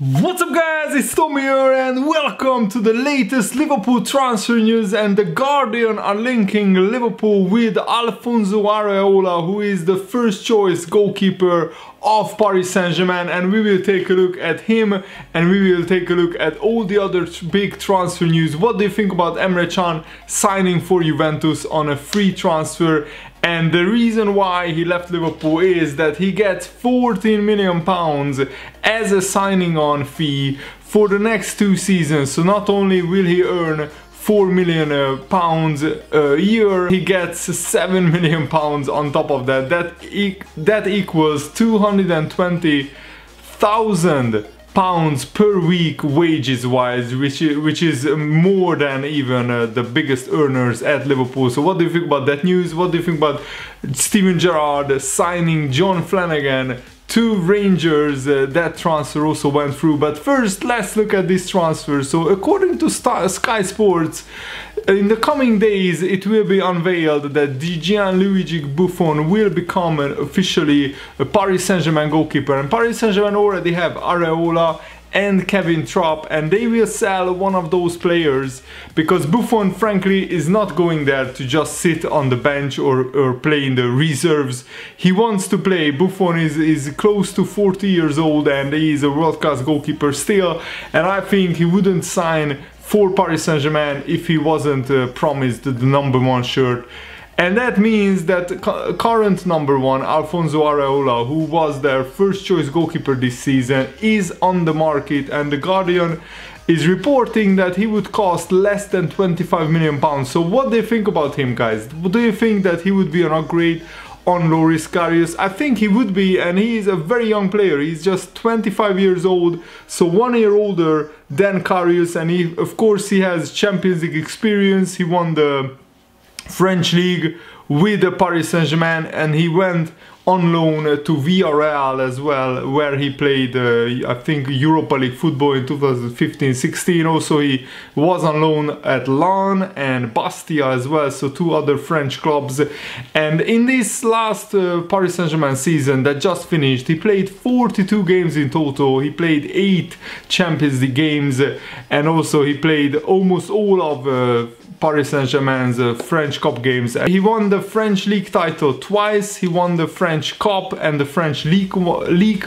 What's up guys, it's Tommy here and welcome to the latest Liverpool transfer news. And the Guardian are linking Liverpool with Alfonso Areola, who is the first choice goalkeeper of Paris Saint-Germain, and we will take a look at him and we will take a look at all the other big transfer news. What do you think about Emre Can signing for Juventus on a free transfer? And the reason why he left Liverpool is that he gets £14 million as a signing on fee for the next 2 seasons. So not only will he earn £4 million a year, he gets £7 million on top of that. That equals £220,000 per week wages wise, which is more than even the biggest earners at Liverpool. So what do you think about that news? What do you think about Steven Gerrard signing John Flanagan to Rangers? That transfer also went through. But first, let's look at this transfer. So according to Sky Sports, in the coming days it will be unveiled that Gianluigi Buffon will become officially a Paris Saint-Germain goalkeeper, and Paris Saint-Germain already have Areola and Kevin Trapp, and they will sell one of those players because Buffon frankly is not going there to just sit on the bench or play in the reserves. He wants to play. Buffon is close to 40 years old and he is a world-class goalkeeper still, and I think he wouldn't sign for Paris Saint-Germain if he wasn't promised the #1 shirt. And that means that current #1, Alfonso Areola, who was their first choice goalkeeper this season, is on the market, and the Guardian is reporting that he would cost less than £25 million. So what do you think about him, guys? Do you think that he would be an upgrade on Loris Karius? I think he would be, and he is a very young player. He's just 25 years old, so 1 year older than Karius, and of course he has Champions League experience. He won the French League with the Paris Saint-Germain, and he went on loan to Villarreal as well, where he played I think Europa League football in 2015-16. Also he was on loan at Lens and Bastia as well, so 2 other French clubs. And in this last Paris Saint-Germain season that just finished, he played 42 games in total. He played 8 Champions League games, and also he played almost all of Paris Saint-Germain's French Cup games. He won the French League title twice, he won the French Cup and the French League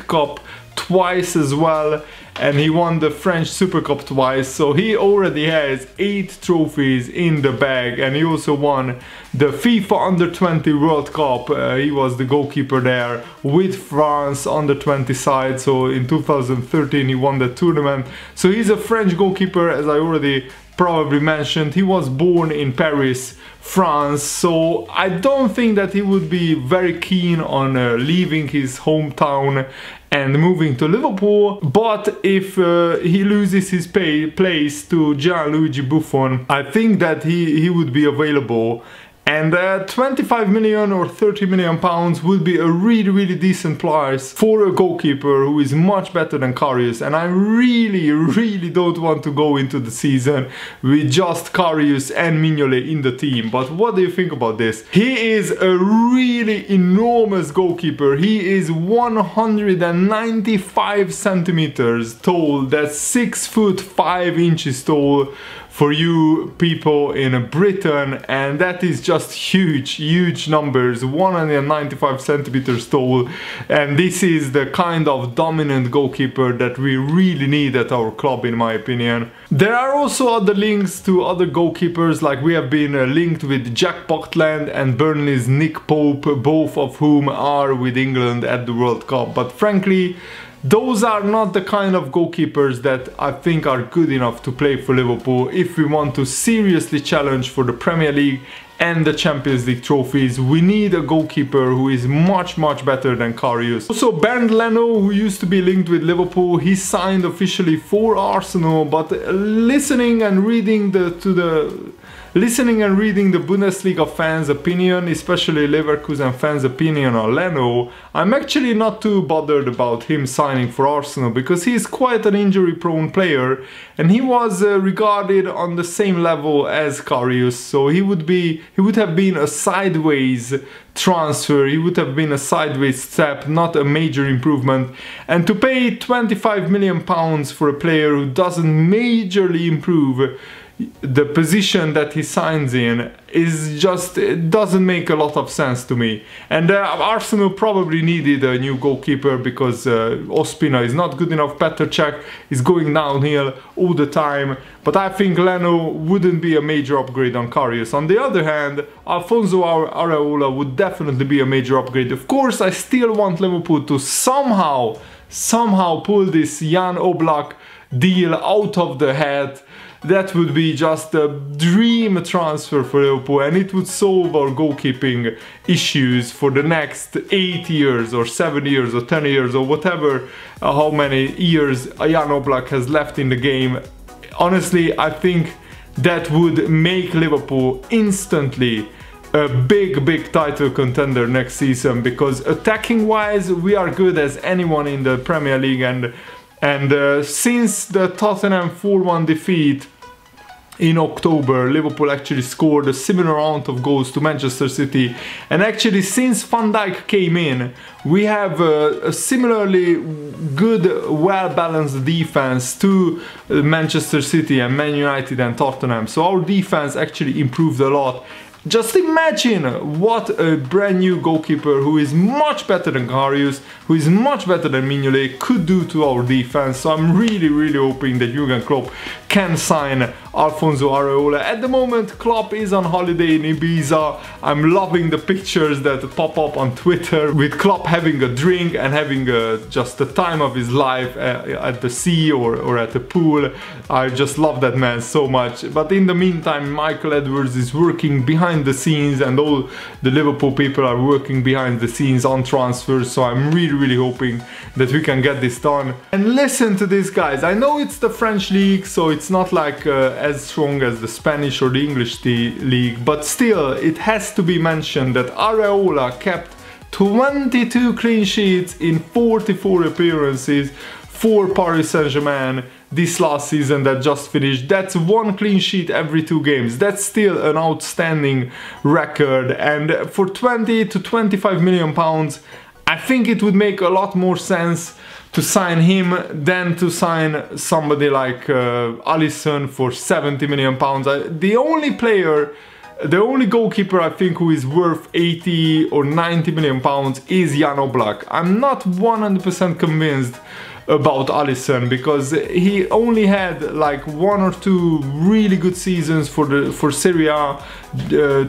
Cup twice as well, and he won the French Super Cup twice. So he already has 8 trophies in the bag, and he also won the FIFA Under-20 World Cup. He was the goalkeeper there with France Under-20 side, so in 2013 he won the tournament. So he's a French goalkeeper, as I already probably mentioned. He was born in Paris, France, so I don't think that he would be very keen on leaving his hometown and moving to Liverpool. But if he loses his place to Gianluigi Buffon, I think that he would be available. And 25 million or 30 million pounds would be a really decent price for a goalkeeper who is much better than Karius. And I really don't want to go into the season with just Karius and Mignolet in the team. But what do you think about this? He is a really enormous goalkeeper. He is 195 centimeters tall. That's 6'5" tall for you people in Britain, and that is just huge numbers. 195 centimeters tall, and this is the kind of dominant goalkeeper that we really need at our club, in my opinion. There are also other links to other goalkeepers, like we have been linked with Jack Butland and Burnley's Nick Pope, both of whom are with England at the World Cup. But frankly, those are not the kind of goalkeepers that I think are good enough to play for Liverpool if we want to seriously challenge for the Premier League and the Champions League trophies. We need a goalkeeper who is much better than Karius. Also, Bernd Leno, who used to be linked with Liverpool, he signed officially for Arsenal, but listening and reading the Bundesliga fans' opinion, especially Leverkusen fans' opinion on Leno, I'm actually not too bothered about him signing for Arsenal, because he is quite an injury-prone player, and he was regarded on the same level as Karius, so he would be he would have been a sideways transfer, he would have been a sideways step, not a major improvement. And to pay 25 million pounds for a player who doesn't majorly improve the position that he signs in is just, it doesn't make a lot of sense to me. And Arsenal probably needed a new goalkeeper because Ospina is not good enough, Petr Cech is going downhill all the time, but I think Leno wouldn't be a major upgrade on Karius. On the other hand, Alphonso Areola would definitely be a major upgrade. Of course, I still want Liverpool to somehow pull this Jan Oblak deal out of the hat. That would be just a dream transfer for Liverpool, and it would solve our goalkeeping issues for the next 8 years or 7 years or 10 years or whatever, how many years Jan Oblak has left in the game. Honestly, I think that would make Liverpool instantly a big title contender next season, because attacking wise we are good as anyone in the Premier League, and since the Tottenham 4-1 defeat in October, Liverpool actually scored a similar amount of goals to Manchester City, and actually since Van Dijk came in, we have a similarly good, well-balanced defense to Manchester City and Man United and Tottenham, so our defense actually improved a lot. Just imagine what a brand new goalkeeper who is much better than Karius, who is much better than Mignolet, could do to our defense. So I'm really hoping that Jurgen Klopp can sign Alphonso Areola. At the moment, Klopp is on holiday in Ibiza. I'm loving the pictures that pop up on Twitter with Klopp having a drink and having just the time of his life at the sea or at the pool. I just love that man so much. But in the meantime, Michael Edwards is working behind the scenes, and all the Liverpool people are working behind the scenes on transfers. So I'm really hoping that we can get this done. And listen to this, guys. I know it's the French league, so it's not like as strong as the Spanish or the English league, but still it has to be mentioned that Areola kept 22 clean sheets in 44 appearances for Paris Saint-Germain this last season that just finished. That's 1 clean sheet every 2 games. That's still an outstanding record, and for 20 to 25 million pounds, I think it would make a lot more sense to sign him than to sign somebody like Alisson for 70 million pounds. The only goalkeeper I think who is worth 80 or 90 million pounds is Jan Oblak. I'm not 100% convinced about Alisson, because he only had like 1 or 2 really good seasons for Serie A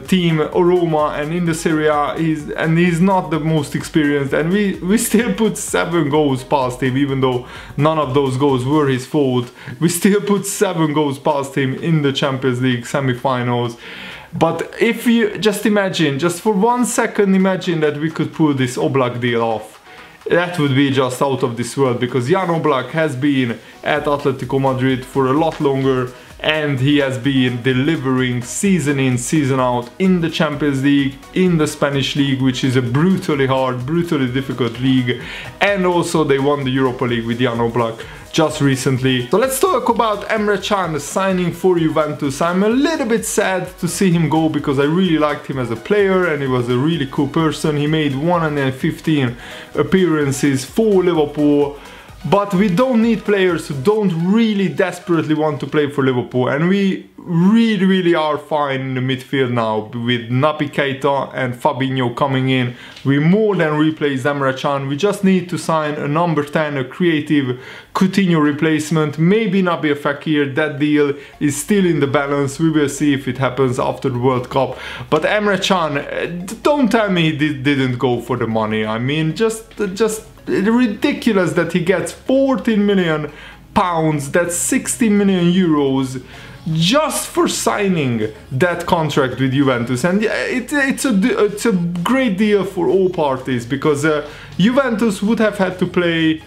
team Roma, and in the Serie A he's not the most experienced, and we still put 7 goals past him, even though none of those goals were his fault. We still put 7 goals past him in the Champions League semi-finals. But if you just imagine, just for 1 second, imagine that we could pull this Oblak deal off. That would be just out of this world, because Jan Oblak has been at Atletico Madrid for a lot longer, and he has been delivering season in, season out in the Champions League, in the Spanish League, which is a brutally hard, brutally difficult league, and also they won the Europa League with Jan Oblak just recently. So let's talk about Emre Can signing for Juventus. I'm a little bit sad to see him go, because I really liked him as a player and he was a really cool person. He made 115 appearances for Liverpool, but we don't need players who don't really desperately want to play for Liverpool, and we really are fine in the midfield now with Naby Keita and Fabinho coming in. We more than replace Emre Can. We just need to sign a number 10, a creative Coutinho replacement, maybe Naby Fekir. That deal is still in the balance. We will see if it happens after the World Cup. But Emre Can, don't tell me he didn't go for the money. I mean, just ridiculous that he gets 14 million pounds, that's 60 million euros, just for signing that contract with Juventus. And it's a great deal for all parties, because Juventus would have had to pay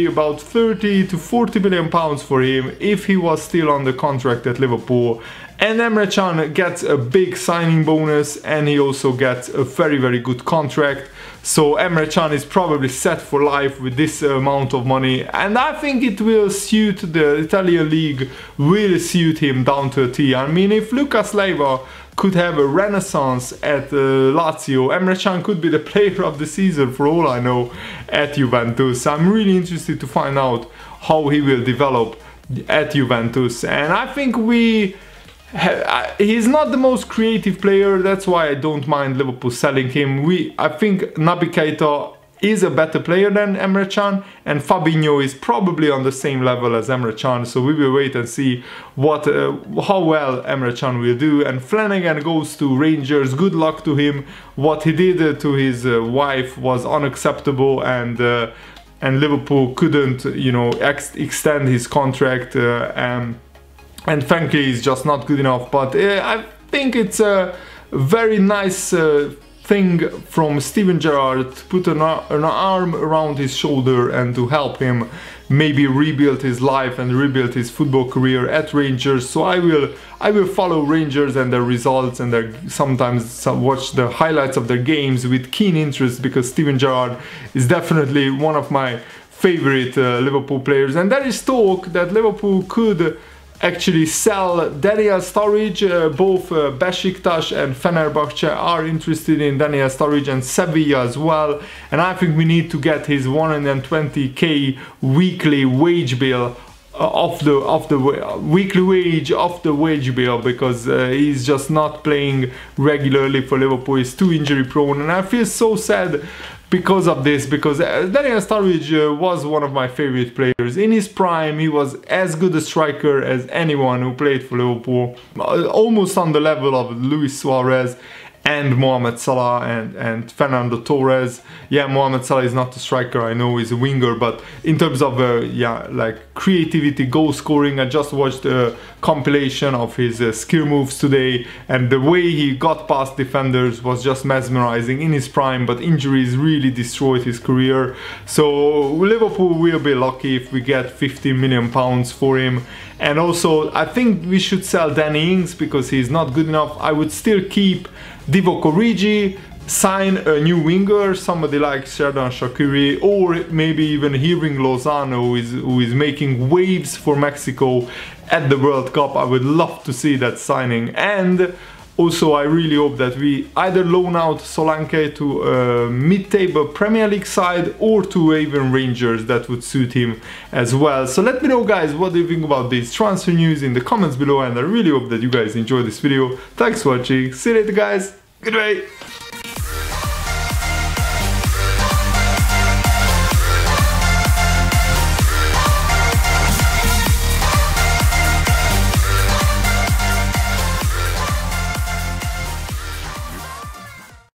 about 30 to 40 million pounds for him if he was still on the contract at Liverpool, And Emre Can gets a big signing bonus, and he also gets a very good contract. So Emre Can is probably set for life with this amount of money, and I think it will suit the Italian league, will suit him down to a T. I mean, if Lucas Leiva could have a renaissance at Lazio, Emre Can could be the player of the season for all I know at Juventus. I'm really interested to find out how he will develop at Juventus, and I think he's not the most creative player, that's why I don't mind Liverpool selling him. I think Naby Keita is a better player than Emre Can, and Fabinho is probably on the same level as Emre Can, so we will wait and see how well Emre Can will do. And Flanagan goes to Rangers, good luck to him. What he did to his wife was unacceptable, and Liverpool couldn't, you know, extend his contract, and frankly he's just not good enough. But I think it's a very nice thing from Steven Gerrard to put an arm around his shoulder and to help him maybe rebuild his life and rebuild his football career at Rangers. So I will follow Rangers and their results, and sometimes watch the highlights of their games with keen interest, because Steven Gerrard is definitely one of my favorite Liverpool players. And there is talk that Liverpool could actually sell Daniel Sturridge. Both Besiktas and Fenerbahce are interested in Daniel Sturridge, and Sevilla as well. And I think we need to get his 120k weekly wage bill off the weekly wage off the wage bill, because he's just not playing regularly for Liverpool. He's too injury prone, and I feel so sad because of this, because Daniel Sturridge was one of my favorite players. In his prime, he was as good a striker as anyone who played for Liverpool, almost on the level of Luis Suarez and Mohamed Salah and Fernando Torres. Yeah, Mohamed Salah is not a striker, I know he's a winger, but in terms of yeah, like creativity, goal scoring, I just watched a compilation of his skill moves today, and the way he got past defenders was just mesmerizing in his prime, but injuries really destroyed his career. So Liverpool will be lucky if we get 15 million pounds for him. And also I think we should sell Danny Ings, because he's not good enough. I would still keep Divock Origi, sign a new winger, somebody like Xherdan Shaqiri, or maybe even Hirving Lozano, who is making waves for Mexico at the World Cup. I would love to see that signing. And also I really hope that we either loan out Solanke to a mid-table Premier League side, or to even Rangers. That would suit him as well. So let me know, guys, what do you think about this transfer news in the comments below, and I really hope that you guys enjoyed this video. Thanks for watching, see you later, guys, goodbye.